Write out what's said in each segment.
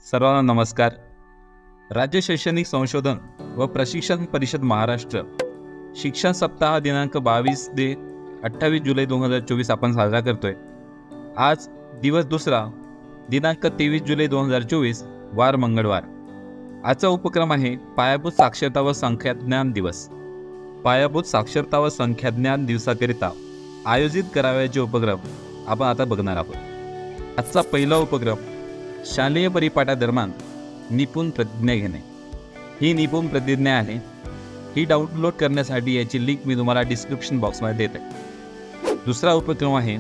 सर्वांना नमस्कार। राज्य शैक्षणिक संशोधन व प्रशिक्षण परिषद महाराष्ट्र शिक्षण सप्ताह दिनांक 22 ते 28 जुलै 2024 आपण साजरा करतोय। आज दिवस दुसरा दिनांक 23 जुलै 2024 वार मंगळवार। आजचा उपक्रम आहे पायाभूत साक्षरता व संख्याज्ञान दिवस। पायाभूत साक्षरता व संख्याज्ञान दिवसाकरिता आयोजित करावयाचे उपक्रम आपण आता बघणार आहोत। आजचा पहिला उपक्रम शालेय परिपाठादरम्यान निपुण प्रतिज्ञा घेणे। ही निपुण प्रतिज्ञा आहे, ही डाउनलोड करण्यासाठी याची लिंक मी तुम्हाला डिस्क्रिप्शन बॉक्समध्ये देते। दुसरा उपक्रम आहे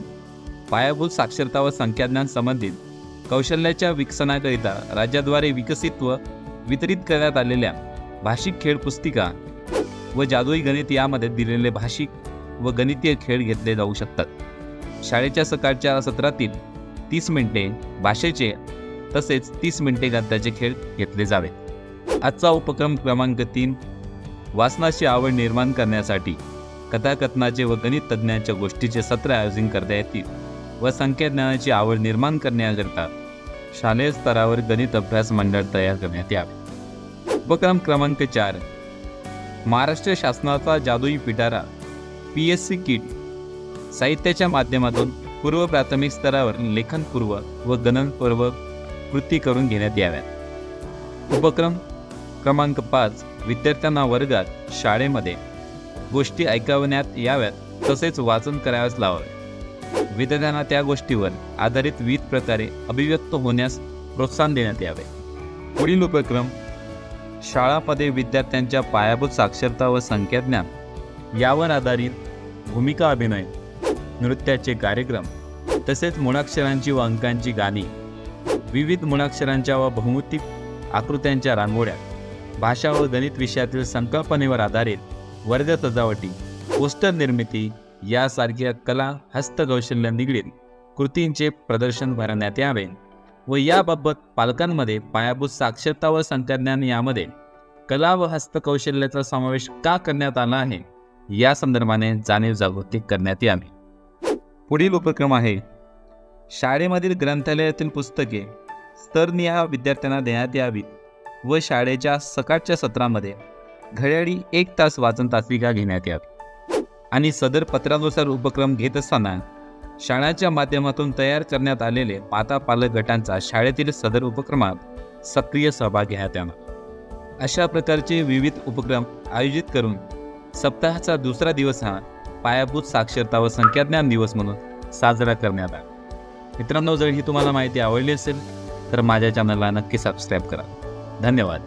पायाभूत साक्षरता व संख्याज्ञान संबंधित कौशल्याच्या विकसनाकरिता राज्याद्वारे विकसित व वितरित करण्यात आलेल्या भाषिक खेळ पुस्तिका व जादुई गणित यामध्ये दिलेले भाषिक व गणितीय खेळ घेतले जाऊ शकतात। शाळेच्या सकाळच्या सत्रातील 30 मिनिटे भाषेचे तसेच 30 मिनिटे गणिताचे खेळ घेतले जावे। आजचा उपक्रम क्रमांक 3 वाचनाची आवड निर्माण करण्यासाठी कथाकथनाचे व गणित तज्ञांच्या गोष्टीचे सत्र आयोजन करता येतील व संख्याज्ञानाची आवड निर्माण करण्याकरिता शालेय स्तरावर गणित अभ्यास मंडळ तयार करण्यात यावे। उपक्रम क्रमांक 4 महाराष्ट्र शासनाचा जादुई पिटारा PSC किट साहित्याच्या माध्यमातून पूर्व प्राथमिक स्तरावर लेखनपूर्व व गणनपूर्व कृती करून घेण्यात याव्यात। उपक्रम क्रमांक 5 विद्यार्थ्यांना वर्गात शाळेमध्ये गोष्टी ऐकवण्यात याव्यात तसेच वाचन करावयास लावावे। विद्यार्थ्यांना त्या गोष्टीवर आधारित विविध प्रकारे अभिव्यक्त होण्यास प्रोत्साहन देण्यात यावे। पुढील उपक्रम शाळांमध्ये विद्यार्थ्यांच्या पायाभूत साक्षरता व संख्याज्ञान यावर आधारित भूमिका अभिनय, नृत्याचे कार्यक्रम तसेच मूळाक्षरांची व अंकांची गाणी, विविध मूळाक्षरांच्या व बहुमुखी आकृत्यांच्या रांगोळ्या, भाषा व गणित विषयातील संकल्पनेवर आधारित वर्ग सजावटी, पोस्टर निर्मिती यासारख्या कला हस्तकौशल्य निगडीत कृतींचे प्रदर्शन भरवण्यात यावे व याबाबत पालकांमध्ये पायाभूत साक्षरता व संख्याज्ञान यामध्ये कला व हस्तकौशल्याचा समावेश का करण्यात आला आहे या संदर्भाने जाणीव जागृती करण्यात यावी। पुढील उपक्रम आहे शाळेमधील ग्रंथालयातील पुस्तके स्तरनिहाय विद्यार्थ्यांना देण्यात यावीत व शाळेच्या सकाळच्या सत्रामध्ये घड्याळी 1 तास वाचन तासिका घेण्यात यावी आणि सदर पत्रानुसार उपक्रम घेत असताना शाळांच्या माध्यमातून तयार करण्यात आलेले माता पालक गटांचा शाळेतील सदर उपक्रमात सक्रिय सहभाग घेण्यात यावा। अशा प्रकारचे विविध उपक्रम आयोजित करून सप्ताहाचा दुसरा दिवस हा पायाभूत साक्षरता व संख्याज्ञान दिवस म्हणून साजरा करण्यात आला। मित्रांनो, जर ही तुम्हाला माहिती आवडली असेल तर माझ्या चॅनलला नक्की सबस्क्राईब करा। धन्यवाद।